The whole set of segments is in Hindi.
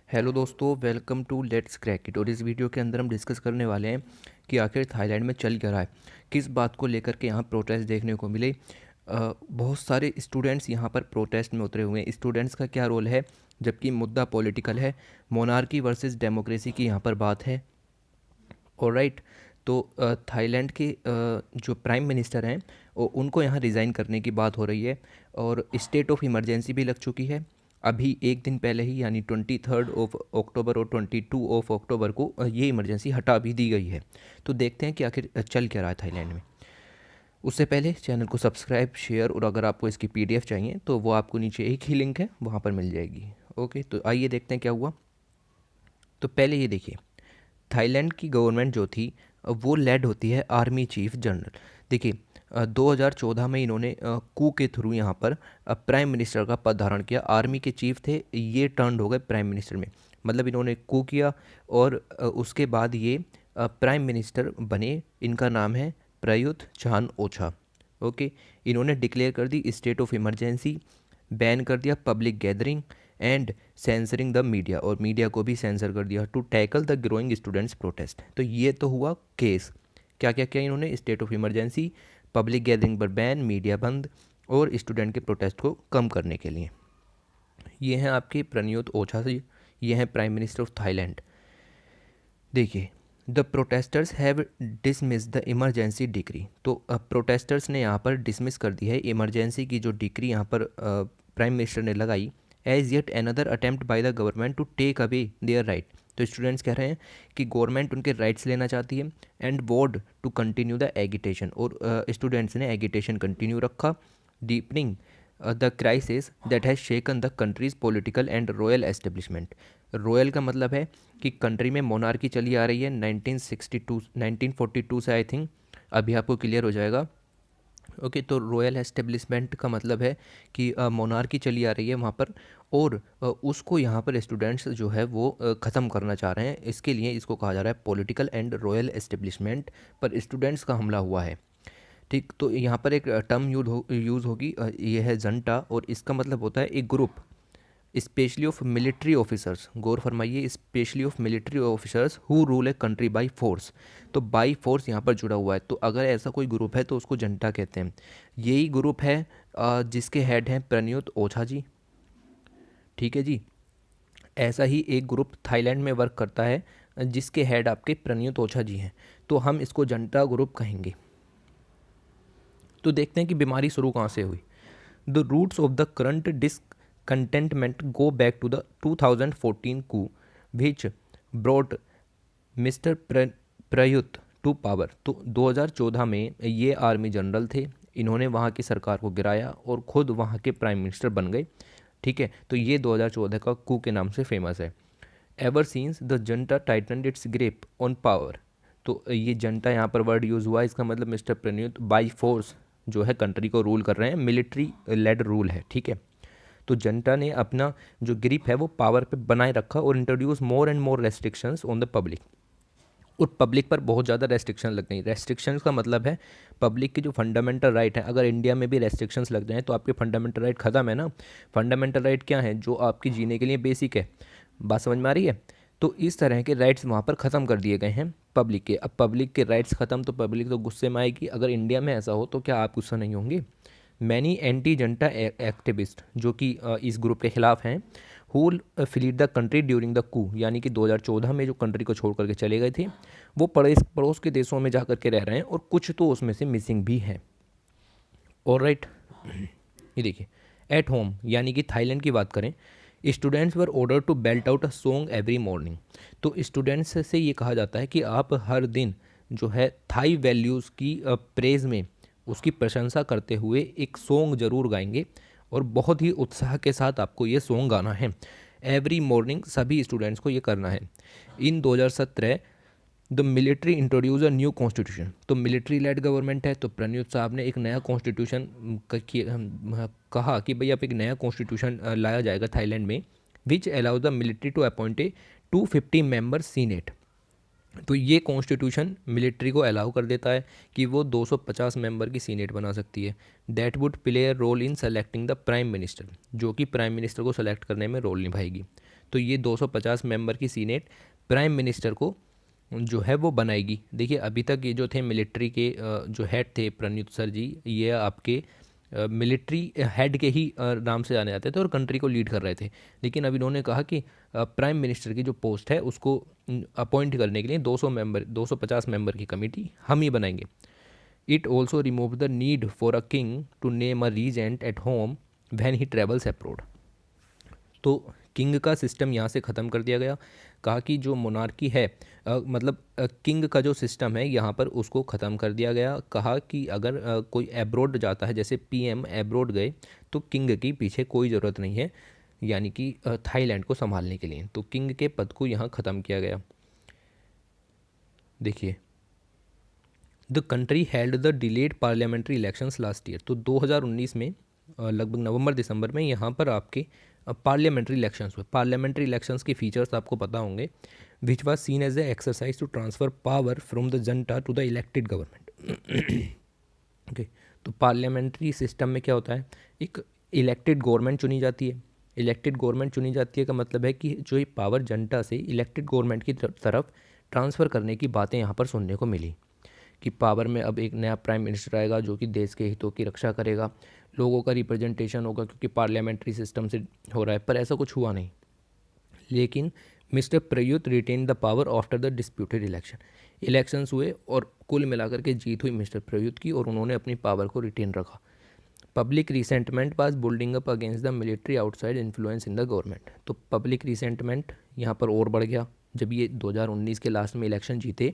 हेलो दोस्तों, welcome to let's crack it. और इस वीडियो के अंदर हम डिस्कस करने वाले हैं कि आखिर थाईलैंड में चल क्या रहा है, किस बात को लेकर के यहाँ प्रोटेस्ट देखने को मिले। बहुत सारे स्टूडेंट्स यहाँ पर प्रोटेस्ट में उतरे हुए हैं। स्टूडेंट्स का क्या रोल है, जबकि मुद्दा पॉलिटिकल है। मोनार्की वर्सेस डेमोक्रेसी की यहाँ पर बात है। ऑलराइट। तो थाईलैंड के जो प्राइम मिनिस्टर हैं उनको यहाँ रिज़ाइन करने की बात हो रही है और स्टेट ऑफ इमरजेंसी भी लग चुकी है। अभी एक दिन पहले ही यानी 23 ऑफ अक्टूबर और 22 ऑफ अक्टूबर को ये इमरजेंसी हटा भी दी गई है। तो देखते हैं कि आखिर चल क्या रहा है थाईलैंड में। उससे पहले चैनल को सब्सक्राइब, शेयर और अगर आपको इसकी पीडीएफ चाहिए तो वो आपको नीचे एक ही लिंक है, वहाँ पर मिल जाएगी। ओके, तो आइए देखते हैं क्या हुआ। तो पहले ये देखिए, थाईलैंड की गवर्नमेंट जो थी वो लेड होती है आर्मी चीफ जनरल। देखिए 2014 में इन्होंने कू के थ्रू यहाँ पर प्राइम मिनिस्टर का पद धारण किया। आर्मी के चीफ थे, ये टर्न हो गए प्राइम मिनिस्टर में। मतलब इन्होंने कू किया और उसके बाद ये प्राइम मिनिस्टर बने। इनका नाम है प्रयुत चान ओछा। ओके, इन्होंने डिक्लेयर कर दी स्टेट ऑफ इमरजेंसी, बैन कर दिया public gathering and censoring the media, और मीडिया को भी सेंसर कर दिया to tackle the growing students protest. तो ये तो हुआ केस। क्या क्या किया इन्होंने, state of emergency, public gathering पर बैन, मीडिया बंद और स्टूडेंट के प्रोटेस्ट को कम करने के लिए। ये हैं आपके प्रनियोत ओछा से, ये हैं प्राइम मिनिस्टर ऑफ थाईलैंड। देखिए, the protesters have dismiss the emergency decree. तो प्रोटेस्टर्स ने यहाँ पर डिसमिस कर दी है इमरजेंसी की जो डिक्री यहाँ पर प्राइम मिनिस्टर ने लगाई, as yet another attempt by the government to take away their right. तो स्टूडेंट्स कह रहे हैं कि गवर्नमेंट उनके राइट्स लेना चाहती है एंड वोड टू कंटिन्यू द एगिटेशन, और स्टूडेंट्स ने एगिटेशन कंटिन्यू रखा। Deepening the crisis that has shaken the countries political and royal establishment. Royal का मतलब है कि कंट्री में मोनार्की चली आ रही है 1962 1942 से, आई थिंक अभी आपको क्लियर हो जाएगा। ओके, तो रॉयल एस्टेब्लिशमेंट का मतलब है कि मोनार्की चली आ रही है वहाँ पर, और उसको यहाँ पर स्टूडेंट्स जो है वो ख़त्म करना चाह रहे हैं। इसके लिए इसको कहा जा रहा है पॉलिटिकल एंड रॉयल एस्टेब्लिशमेंट पर स्टूडेंट्स का हमला हुआ है। ठीक, तो यहाँ पर एक टर्म यूज़ होगी, ये है जंटा, और इसका मतलब होता है एक group specially of military officers. गौर फरमाइए, specially of military officers who rule a country by force. तो बाई फोर्स यहाँ पर जुड़ा हुआ है, तो अगर ऐसा कोई ग्रुप है तो उसको जंटा कहते हैं। यही ग्रुप है जिसके हेड हैं प्रनियुत ओछा जी। ठीक है जी, ऐसा ही एक ग्रुप थाईलैंड में वर्क करता है जिसके हेड आपके प्रनियुत ओछा जी हैं, तो हम इसको जंटा ग्रुप कहेंगे। तो देखते हैं कि बीमारी शुरू कहाँ से हुई। The roots of the current discontentment go back to the 2014 coup which brought mister Prayut to power. तो 2014 में ये आर्मी जनरल थे, इन्होंने वहाँ की सरकार को गिराया और खुद वहाँ के प्राइम मिनिस्टर बन गए। ठीक है, तो ये 2014 का कू के नाम से फेमस है। Ever scenes the Janata Titan it's grip on power. तो ये जनता यहाँ पर वर्ड यूज़ हुआ, इसका मतलब मिस्टर प्रयुत बाई फोर्स जो है कंट्री को रूल कर रहे हैं, मिलिट्री लेड रूल है। ठीक है, तो जनता ने अपना जो ग्रिप है वो पावर पे बनाए रखा और introduce more and more restrictions on the public. और पब्लिक पर बहुत ज़्यादा रेस्ट्रिक्शन लग गई। रेस्ट्रिक्शंस का मतलब है पब्लिक की जो फंडामेंटल राइट है, अगर इंडिया में भी रेस्ट्रिक्शंस लग जाएँ तो आपके फंडामेंटल राइट ख़त्म है ना। फंडामेंटल राइट क्या है, जो आपकी जीने के लिए बेसिक है। बात समझ में आ रही है। तो इस तरह के राइट्स वहाँ पर ख़त्म कर दिए गए हैं पब्लिक के। अब पब्लिक के राइट्स ख़त्म तो पब्लिक तो गुस्से में आएगी। अगर इंडिया में ऐसा हो तो क्या आप गुस्सा नहीं होंगे। मैनी एंटी जनता एक्टिविस्ट जो कि इस ग्रुप के खिलाफ हैं, who fled the country during the coup, यानी कि 2014 में जो कंट्री को छोड़ करके चले गए थे, वो पड़ोस के देशों में जा कर के रह रहे हैं और कुछ तो उसमें से मिसिंग भी हैं। ऑलराइट, ये देखिए, एट होम यानी कि थाईलैंड की बात करें, students were ordered to belt out a song every morning. तो स्टूडेंट्स से ये कहा जाता है कि आप हर दिन जो है थाई वैल्यूज़ की प्रेज में उसकी प्रशंसा करते हुए एक सॉन्ग ज़रूर गाएंगे, और बहुत ही उत्साह के साथ आपको ये सॉन्ग गाना है एवरी मॉर्निंग। सभी स्टूडेंट्स को ये करना है। इन 2017 the military introduce a new constitution. तो मिलिट्री लेड गवर्नमेंट है, तो प्रणयुत साहब ने एक नया कॉन्स्टिट्यूशन कहा कि भाई अब एक नया कॉन्स्टिट्यूशन लाया जाएगा थाईलैंड में, which allows the military to appoint a 250 member senate. तो ये कॉन्स्टिट्यूशन मिलिट्री को अलाउ कर देता है कि वो 250 मेंबर की सीनेट बना सकती है। That would play a role in selecting the prime minister, जो कि प्राइम मिनिस्टर को सेलेक्ट करने में रोल निभाएगी। तो ये 250 मेंबर की सीनेट प्राइम मिनिस्टर को जो है वो बनाएगी। देखिए अभी तक ये जो थे मिलिट्री के जो हेड थे प्रणीत सर जी, ये आपके मिलिट्री हेड के ही नाम से जाने जाते थे और कंट्री को लीड कर रहे थे। लेकिन अब इन्होंने कहा कि प्राइम मिनिस्टर की जो पोस्ट है उसको अपॉइंट करने के लिए 250 मेंबर की कमेटी हम ही बनाएंगे। It also remove the need for a king to name a regent at home when he travels abroad. तो किंग का सिस्टम यहाँ से ख़त्म कर दिया गया। कहा कि जो मोनार्की है मतलब किंग का जो सिस्टम है यहाँ पर उसको ख़त्म कर दिया गया। कहा कि अगर कोई एब्रोड जाता है, जैसे पीएम एब्रोड गए, तो किंग की पीछे कोई ज़रूरत नहीं है, यानी कि थाईलैंड को संभालने के लिए। तो किंग के पद को यहाँ ख़त्म किया गया। देखिए the country held the delayed parliamentary elections last year. तो 2019 में लगभग नवंबर दिसंबर में यहाँ पर आपके पार्लियामेंट्री इलेक्शंस हुए। पार्लियामेंट्री इलेक्शंस के फीचर्स आपको पता होंगे, which was seen as a exercise to transfer power from the जनता to the elected government. Okay, तो पार्लियामेंट्री सिस्टम में क्या होता है, एक इलेक्टेड गवर्नमेंट चुनी जाती है। इलेक्टेड गवर्नमेंट चुनी जाती है का मतलब है कि जो ये पावर जनता से इलेक्टेड गवर्नमेंट की तरफ ट्रांसफ़र करने की बातें यहाँ पर सुनने को मिली कि पावर में अब एक नया प्राइम मिनिस्टर आएगा जो कि देश के हितों की रक्षा करेगा, लोगों का रिप्रेजेंटेशन होगा, क्योंकि पार्लियामेंट्री सिस्टम से हो रहा है। पर ऐसा कुछ हुआ नहीं। लेकिन mister Prayut retain the power after the disputed elections हुए और कुल मिलाकर के जीत हुई मिस्टर प्रयुत की और उन्होंने अपनी पावर को रिटेन रखा। Public resentment was building up against the military outside influence in the government. तो पब्लिक रिसेंटमेंट यहाँ पर और बढ़ गया जब ये 2019 के लास्ट में इलेक्शन जीते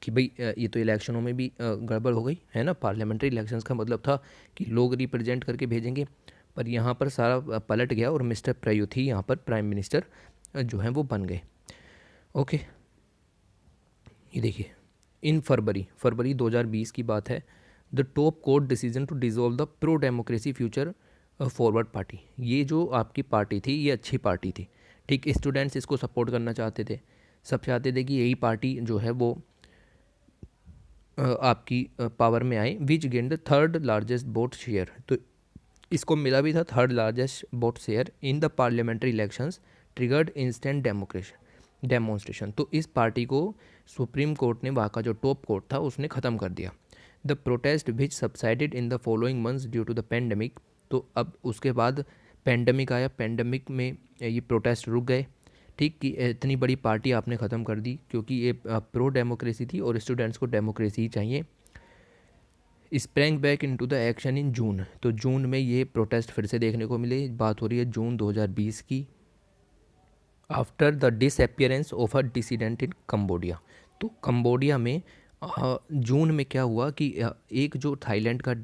कि भाई ये तो इलेक्शनों में भी गड़बड़ हो गई है ना। पार्लियामेंट्री इलेक्शंस का मतलब था कि लोग रिप्रेजेंट करके भेजेंगे, पर यहाँ पर सारा पलट गया और मिस्टर प्रयुत ही यहाँ पर प्राइम मिनिस्टर जो हैं वो बन गए। ओके, ये देखिए इन फरवरी 2020 की बात है, the top court decision to dissolve the pro democracy future forward party. ये जो आपकी पार्टी थी ये अच्छी पार्टी थी, ठीक। स्टूडेंट्स इसको सपोर्ट करना चाहते थे, सब चाहते थे कि यही पार्टी जो है वो आपकी पावर में आए। Which gain the third largest vote share. तो इसको मिला भी था third largest vote share in the parliamentary elections, triggered instant demonstration. तो इस पार्टी को सुप्रीम कोर्ट ने, वहाँ का जो टॉप कोर्ट था, उसने ख़त्म कर दिया। The protest which subsided in the following months due to the pandemic. तो अब उसके बाद पेंडेमिक आया, पेंडेमिक में ये प्रोटेस्ट रुक गए, ठीक। कि इतनी बड़ी पार्टी आपने ख़त्म कर दी, क्योंकि ये प्रो डेमोक्रेसी थी और स्टूडेंट्स को डेमोक्रेसी ही चाहिए। Sprang back into the action in June. तो जून में ये प्रोटेस्ट फिर से देखने को मिले। बात हो रही है जून 2020 की। After the disappearance of a डिसीडेंट in Cambodia. तो कम्बोडिया में जून में क्या हुआ कि एक जो थाईलैंड का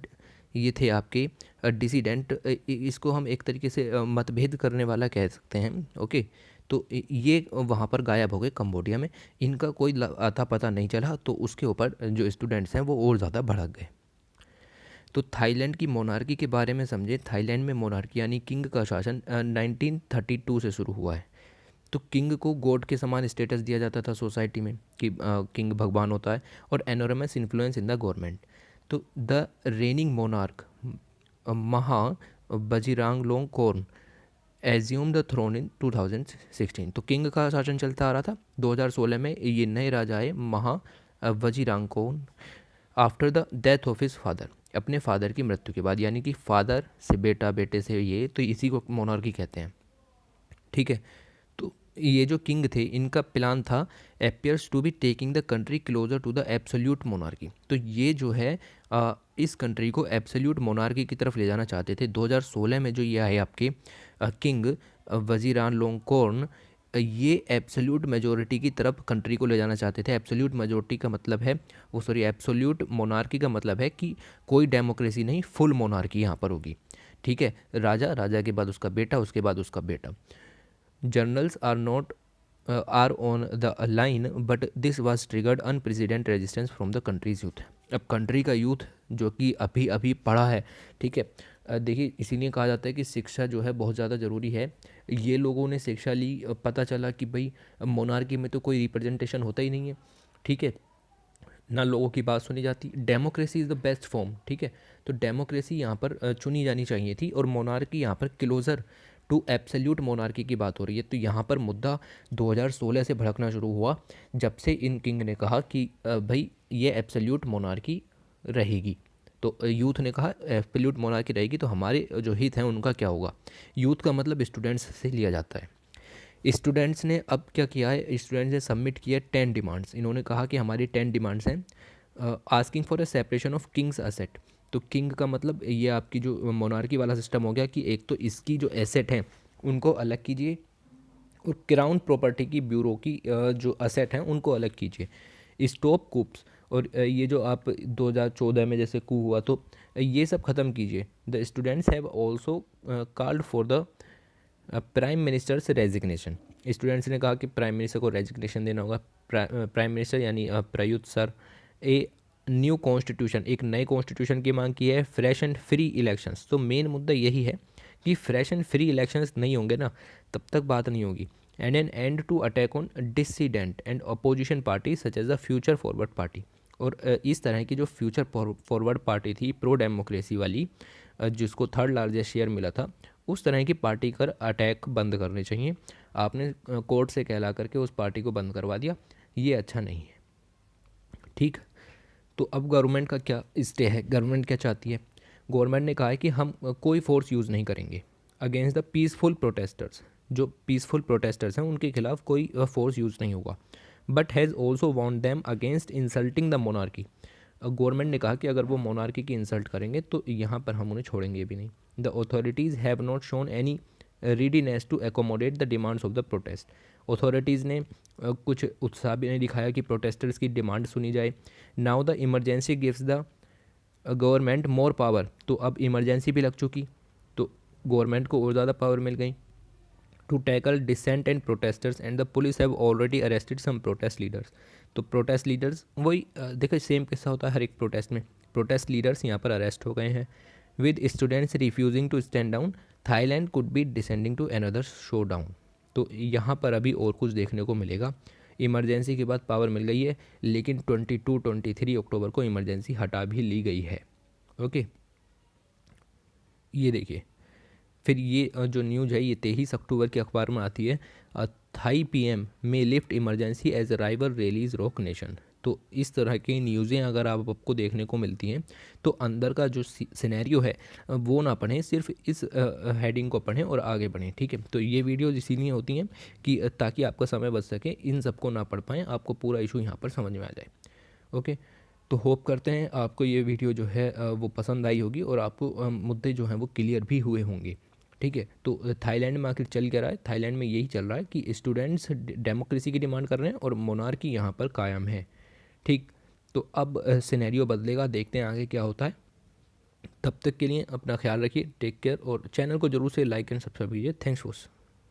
ये थे आपके डिसीडेंट, इसको हम एक तरीके से मतभेद करने वाला कह सकते हैं। ओके, तो ये वहाँ पर गायब हो गए कम्बोडिया में, इनका कोई अता पता नहीं चला। तो उसके ऊपर जो स्टूडेंट्स हैं वो और ज़्यादा भड़क गए। तो थाईलैंड की मोनार्की के बारे में समझे। थाईलैंड में मोनार्की यानी किंग का शासन 1932 से शुरू हुआ है। तो किंग को गॉड के समान स्टेटस दिया जाता था सोसाइटी में कि किंग भगवान होता है, और enormous influence in the government. तो द रेनिंग मोनार्क महा वजीरांगलोंगकोर्न एज्यूम द थ्रोन इन 2016। तो किंग का शासन चलता आ रहा था। 2016 में ये नए राजा आए Maha Vajiralongkorn after the death of his father. अपने फादर की मृत्यु के बाद, यानी कि फादर से बेटा, बेटे से ये, तो इसी को मोनार्की कहते हैं, ठीक है। तो ये जो किंग थे इनका प्लान था appears to be taking the country closer to the absolute monarchy. तो ये जो है इस कंट्री को एब्सोल्यूट मोनार्की की तरफ ले जाना चाहते थे। 2016 में जो ये आए आपके किंग वजीरांगलोंगकोर्न, ये एब्सोल्यूट मेजोरिटी की तरफ कंट्री को ले जाना चाहते थे। एब्सोल्यूट मेजोरिटी का मतलब है एब्सोल्यूट मोनार्की का मतलब है कि कोई डेमोक्रेसी नहीं, फुल मोनार्की यहाँ पर होगी, ठीक है। राजा, राजा के बाद उसका बेटा, उसके बाद उसका बेटा। Generals are on the line but this was triggered unprecedented resistance from the country's youth. अब कंट्री का यूथ जो कि अभी अभी पढ़ा है, ठीक है। देखिए इसीलिए कहा जाता है कि शिक्षा जो है बहुत ज़्यादा ज़रूरी है। ये लोगों ने शिक्षा ली, पता चला कि भाई मोनार्की में तो कोई रिप्रेजेंटेशन होता ही नहीं है, ठीक है, ना लोगों की बात सुनी जाती। Democracy is the best form, ठीक है। तो डेमोक्रेसी यहाँ पर चुनी जानी चाहिए थी और मोनार्की यहाँ पर क्लोज़र टू एब्सोल्यूट मोनार्की की बात हो रही है। तो यहाँ पर मुद्दा 2016 से भड़कना शुरू हुआ, जब से इन किंग ने कहा कि भाई ये एब्सोल्यूट मोनार्की रहेगी। तो यूथ ने कहा एब्सोल्यूट मोनार्की रहेगी तो हमारे जो हित हैं उनका क्या होगा। यूथ का मतलब स्टूडेंट्स से लिया जाता है। स्टूडेंट्स ने अब क्या किया है, स्टूडेंट्स ने सबमिट किया 10 डिमांड्स। इन्होंने कहा कि हमारी 10 डिमांड्स हैं। Asking for a separation of Kings asset. तो किंग का मतलब ये आपकी जो मोनार्की वाला सिस्टम हो गया कि एक तो इसकी जो एसेट हैं उनको अलग कीजिए, और क्राउन प्रॉपर्टी की ब्यूरो की जो असेट हैं उनको अलग कीजिए। स्टॉप कूप्स, और ये जो आप 2014 में जैसे कू हुआ तो ये सब ख़त्म कीजिए। The students have also called for the prime ministers resignation. Students ने कहा कि प्राइम मिनिस्टर को रेजिग्नेशन देना होगा। प्राइम मिनिस्टर यानी प्रयुक्त सर। ए न्यू कॉन्स्टिट्यूशन, एक नए कॉन्स्टिट्यूशन की मांग की है। फ्रेश एंड फ्री इलेक्शंस, तो मेन मुद्दा यही है कि फ्रेश एंड फ्री इलेक्शंस नहीं होंगे ना तब तक बात नहीं होगी। And an end to attack on dissident and opposition party such as the future forward party. और इस तरह की जो फ्यूचर फॉरवर्ड पार्टी थी प्रो डेमोक्रेसी वाली, जिसको थर्ड लार्जेस्ट शेयर मिला था, उस तरह की पार्टी कर अटैक बंद करने चाहिए। आपने कोर्ट से कहला करके उस पार्टी को बंद करवा दिया, ये अच्छा नहीं है। ठीक, तो अब गवर्नमेंट का क्या स्टे है, गवर्नमेंट क्या चाहती है। गवर्नमेंट ने कहा है कि हम कोई फोर्स यूज़ नहीं करेंगे अगेंस्ट द पीसफुल प्रोटेस्टर्स। जो पीसफुल प्रोटेस्टर्स हैं उनके खिलाफ कोई फोर्स यूज़ नहीं होगा। But has also warned them against insulting the monarchy. Government ने कहा कि अगर वो मोनार्की की इंसल्ट करेंगे तो यहाँ पर हम उन्हें छोड़ेंगे भी नहीं। The authorities have not shown any readiness to accommodate the demands of the protest। Authorities ने कुछ उत्साह भी नहीं दिखाया कि प्रोटेस्टर्स की डिमांड सुनी जाए। Now the emergency gives the government more power. तो अब इमरजेंसी भी लग चुकी तो गवर्नमेंट को और ज़्यादा पावर मिल गई। To tackle dissent and protesters and the police have already arrested some protest leaders. तो प्रोटेस्ट लीडर्स वही देखो सेम किस्सा होता है हर एक प्रोटेस्ट में। प्रोटेस्ट लीडर्स यहाँ पर अरेस्ट हो गए हैं। With students refusing to stand down, Thailand could be descending to another showdown. तो यहाँ पर अभी और कुछ देखने को मिलेगा। इमरजेंसी के बाद पावर मिल गई है, लेकिन 22-23 अक्टूबर को इमरजेंसी हटा भी ली गई है। ओके, ये देखिए फिर ये जो न्यूज़ है ये 23 अक्टूबर के अखबार में आती है। Thai PM may lift emergency as rival rallies rock nation. तो इस तरह की न्यूज़ें अगर आपको देखने को मिलती हैं तो अंदर का जो सिनेरियो है वो ना पढ़ें, सिर्फ इस हेडिंग को पढ़ें और आगे बढ़ें। ठीक है, तो ये वीडियोज़ इसीलिए होती हैं कि ताकि आपका समय बच सके, इन सबको ना पढ़ पाएँ, आपको पूरा इशू यहाँ पर समझ में आ जाए। ओके, तो होप करते हैं आपको ये वीडियो जो है वो पसंद आई होगी और आपको मुद्दे जो हैं वो क्लियर भी हुए होंगे। ठीक है, तो थाईलैंड में आखिर चल क्या रहा है, थाईलैंड में यही चल रहा है कि स्टूडेंट्स डेमोक्रेसी की डिमांड कर रहे हैं और मोनार्की यहाँ पर कायम है। ठीक, तो अब सिनेरियो बदलेगा, देखते हैं आगे क्या होता है। तब तक के लिए अपना ख्याल रखिए, टेक केयर, और चैनल को जरूर से लाइक एंड सब्सक्राइब कीजिए। Thanks for